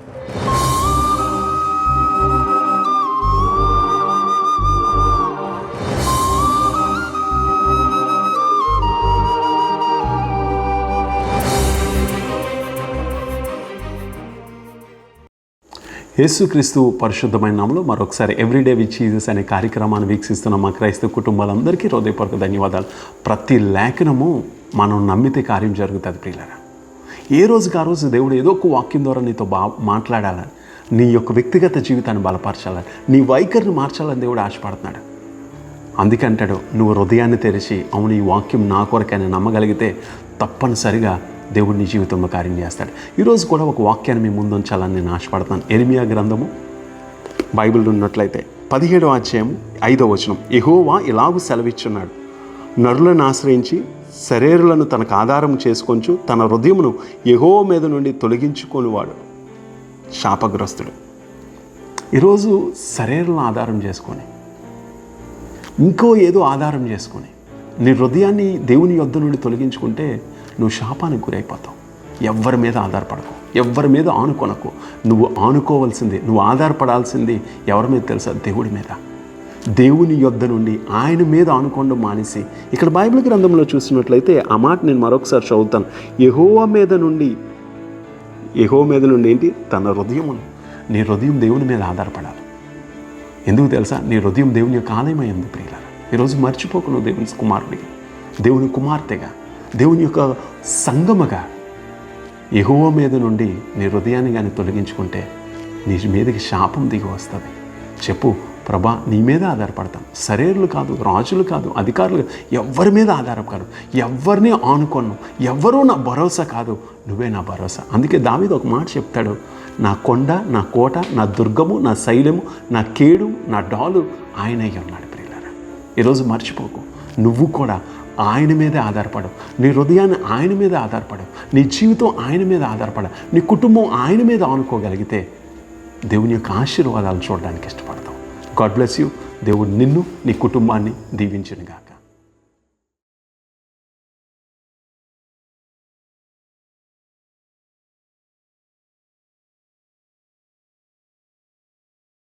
యేసుక్రీస్తు పరిశుద్ధమైన నామములో మరొకసారి ఎవ్రీడే విత్ జీసస్ అనే కార్యక్రమాన్ని వీక్షిస్తున్న మా క్రైస్తవ కుటుంబాలందరికీ హృదయపూర్వక ధన్యవాదాలు. ప్రతి లేఖనము మనం నమ్మితే కార్యం జరుగుతుంది ప్రియులారా. ఏ రోజుకి ఆ రోజు దేవుడు ఏదో ఒక వాక్యం ద్వారా నీతో మాట్లాడాలని, నీ యొక్క వ్యక్తిగత జీవితాన్ని బలపరచాలని, నీ వైఖరిని మార్చాలని దేవుడు ఆశపడుతున్నాడు. అందుకంటాడు, నువ్వు హృదయాన్ని తెరిచి అవును ఈ వాక్యం నా కొరకని నమ్మగలిగితే తప్పనిసరిగా దేవుడు నీ జీవితంలో కార్యం చేస్తాడు. ఈరోజు కూడా ఒక వాక్యాన్ని మీ ముందు ఉంచాలని నేను ఆశపడతాను. యెరెమీయా గ్రంథము బైబిల్ ఉన్నట్లయితే 17వ అధ్యాయం 5వ వచనం. యెహోవా ఇలాగూ సెలవిచ్చున్నాడు, నరులను ఆశ్రయించి శరీరులను తనకు ఆధారం చేసుకొంచు తన హృదయమును యెహోవా మీద నుండి తొలగించుకొనివాడు శాపగ్రస్తుడు. ఈరోజు శరీరాలను ఆధారం చేసుకొని ఇంకో ఏదో ఆధారం చేసుకొని నీ హృదయాన్ని దేవుని యొద్ద నుండి తొలగించుకుంటే నువ్వు శాపానికి గురైపోతావు. ఎవ్వరి మీద ఆధారపడకు, ఎవ్వరి మీద ఆనుకొనకు. నువ్వు ఆనుకోవాల్సింది, నువ్వు ఆధారపడాల్సింది ఎవరి మీద తెలుసా? దేవుడి మీద. దేవుని యొద్ద నుండి ఆయన మీద ఆనుకోవడం మానేసి, ఇక్కడ బైబిల్ గ్రంథంలో చూసినట్లయితే ఆ మాట నేను మరొకసారి చదువుతాను. యెహోవా మీద నుండి ఏంటి? తన హృదయమును. నీ హృదయం దేవుని మీద ఆధారపడాలి. ఎందుకు తెలుసా? నీ హృదయం దేవుని యొక్క ఆలయమై ఉంది ప్రియులారా. ఈరోజు మర్చిపోకు, నువ్వు దేవుని కుమారుడిగా, దేవుని కుమార్తెగా, దేవుని యొక్క సంగమగా యెహోవా మీద నుండి నీ హృదయాన్ని కానీ తొలగించుకుంటే నీ మీదకి శాపం దిగి వస్తుంది. చెప్పు, ప్రభా నీ మీద ఆధారపడతాం. శరీరులు కాదు, రాజులు కాదు, అధికారులు ఎవ్వరి మీద ఆధారం కాదు, ఎవరిని ఆనుకోను, ఎవరూ నా భరోసా కాదు, నువ్వే నా భరోసా. అందుకే దావీదు ఒక మాట చెప్తాడు, నా కొండ, నా కోట, నా దుర్గము, నా శైలము, నా కేడు, నా డాలు ఆయనై ఉన్నాడు ప్రియులారా. ఈరోజు మర్చిపోకు, నువ్వు కూడా ఆయన మీదే ఆధారపడు. నీ హృదయాన్ని ఆయన మీద ఆధారపడు. నీ జీవితం ఆయన మీద ఆధారపడ. నీ కుటుంబం ఆయన మీద ఆనుకోగలిగితే దేవుని యొక్క ఆశీర్వాదాలను చూడడానికి ఇష్టపడతావు. God bless you. దేవుడు నిన్ను, నీ కుటుంబాన్ని దీవించునుగా.